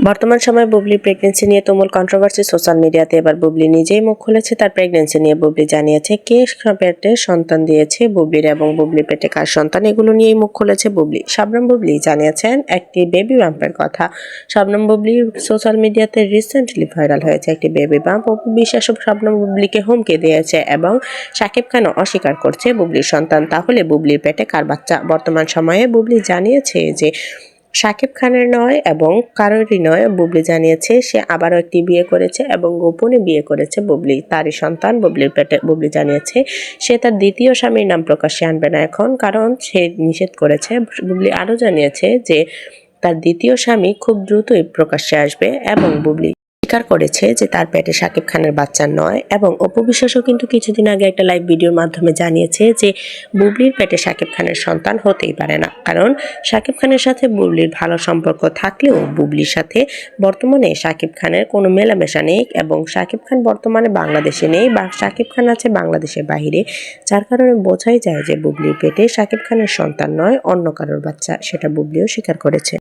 বর্তমান সময়ে বুবলির প্রেগন্যান্সি নিয়ে তুমুল কন্ট্রোভার্সি সোশ্যাল মিডিয়াতে। এবার বুবলি নিজেই মুখ খুলেছে তার প্রেগন্যান্সি নিয়ে। বুবলি জানিয়েছে কে পেটে সন্তান দিয়েছে বুবলির এবং বুবলির পেটে কার সন্তান, এগুলো নিয়েই মুখ খুলেছে বুবলি। শবনম বুবলি জানিয়েছেন একটি বেবি বাম্পের কথা। শবনম বুবলি সোশ্যাল মিডিয়াতে রিসেন্টলি ভাইরাল হয়েছে একটি বেবি বাম্প। অপু বিশ্বাস শবনম বুবলিকে হুমকি দিয়েছে এবং শাকিব খানও অস্বীকার করছে বুবলির সন্তান। তাহলে বুবলির পেটে কার বাচ্চা? বর্তমান সময়ে বুবলি জানিয়েছে যে শাকিব খানের নয় এবং কারোরই নয়। বুবলি জানিয়েছে সে আবারও একটি বিয়ে করেছে এবং গোপনে বিয়ে করেছে বুবলি। তারই সন্তান বুবলির পেটে। বুবলি জানিয়েছে সে তার দ্বিতীয় স্বামীর নাম প্রকাশ্যে আনবে না এখন, কারণ সে নিষেধ করেছে। বুবলি আরও জানিয়েছে যে তার দ্বিতীয় স্বামী খুব দ্রুতই প্রকাশ্যে আসবে এবং বুবলি স্বীকার করেছে যে তার পেটে শাকিব খানের বাচ্চা নয়। এবং অপু বিশ্বাসও কিন্তু কিছুদিন আগে একটা লাইভ ভিডিওর মাধ্যমে জানিয়েছে যে বুবলির পেটে শাকিব খানের সন্তান হতেই পারে না, কারণ শাকিব খানের সাথে বুবলির ভালো সম্পর্ক থাকলেও বুবলির সাথে বর্তমানে শাকিব খানের কোনো মেলামেশা নেই এবং শাকিব খান বর্তমানে বাংলাদেশে নেই বা শাকিব খান আছে বাংলাদেশের বাহিরে, যার কারণে বোঝাই যায় যে বুবলির পেটে শাকিব খানের সন্তান নয়, অন্য কারোর বাচ্চা। সেটা বুবলিও স্বীকার করেছে।